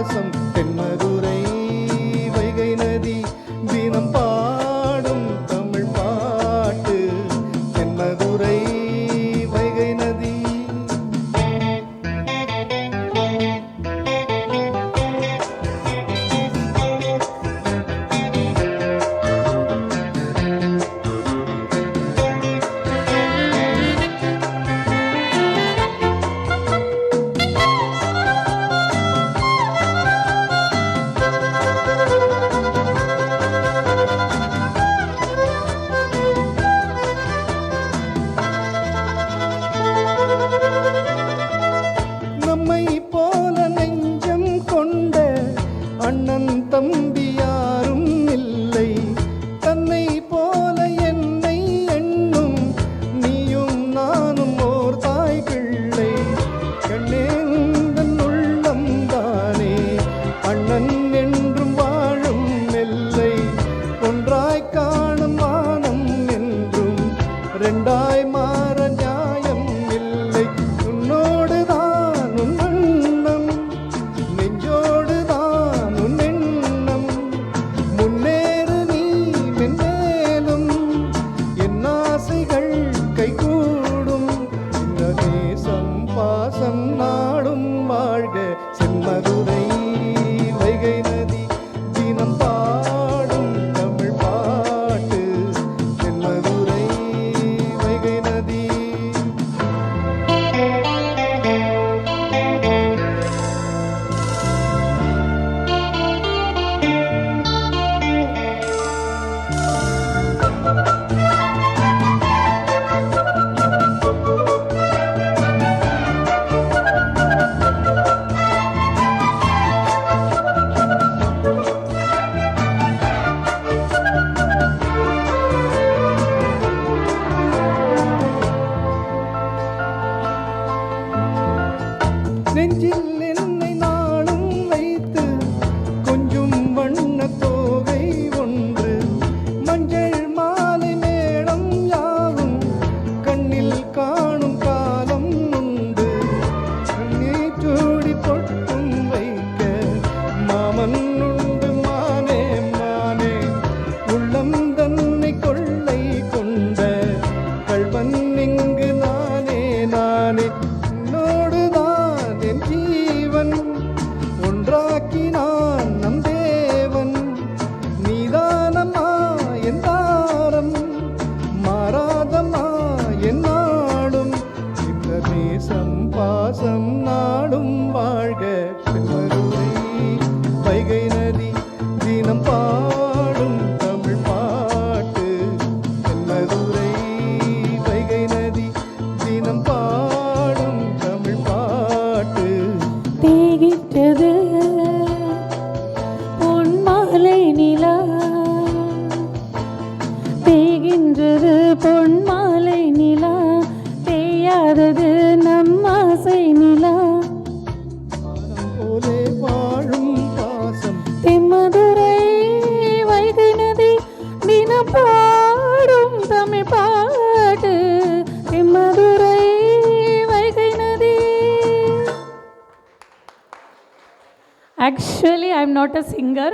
பாசம் தென்மதுரை வைகை நதி தினம் பாடும் தமிழ் பாட்டு தென்மதுரை வைகை நதி. நம்மை போல நெஞ்சம் கொண்ட அண்ணன் தம்பி யாரும் இல்லை. தன்னை போல என்னை எண்ணும் நீயும் நானும் ஓர் தாய் பிள்ளை. கண்ணேந்தன் உள்ளம் தானே அண்ணன் என்றும் வாழும் எல்லை. ஒன்றாய் காணும் வானம் என்றும் ரெண்டாய் மாற நியாயம் இல்லை. உன்னோடு தான் உன் எண்ணம் நெஞ்சோடு தான் உன் எண்ணம். முன்னேறு நீ மென்மேலும் என் ஆசைகள் கைகூடும். இந்த தேசம் பாசம் நாடும் வாழ்க செம்மதுரை வைகை நதி தினம் பாடும் தமிழ் பாட்டு தென்மதுரை வைகை நதி. நெஞ்சில் என்னை நாளும் வைத்து கொஞ்சம் வண்ண தோகை ஒன்று. மஞ்சள் மாலை மேடம் யாவும் கண்ணில் காணும் காலம் உண்டு. கண்ணீர் சூடி பொட்டும் வைக்க மாமன் உண்டு மானே மானே. உள்ளம் தன்னை கொள்ளை கொண்ட கள்வன் இங்கு நானே நானே. உன்னோடுதான் என் ஜீவன் ஒன்றாக்கினான் நம் தேவன். நீதானம்மா என் தாரம் மாறாதம்மா என் நாடும். இந்த தேசம் பாசம் நாடும் வாழ்க தென்மதுரை வைகை நதி தினம் பாடும் தமிழ் பாட்டு தென்மதுரை வைகை நதி தினம் பாடும் தமிழ் பாட்டு. தேகின்றது பொன் மாலை நிலா, தேகின்றது பொன் மாலை நிலா, தேயாதது நம் ஆசை நிலா. வானம் போலே வாழும் பாசம் தென்மதுரை வைகை நதி தினம் பாடும் தமிழ் பாட்டு தென்மதுரை வைகை நதி. Actually, I am not a singer.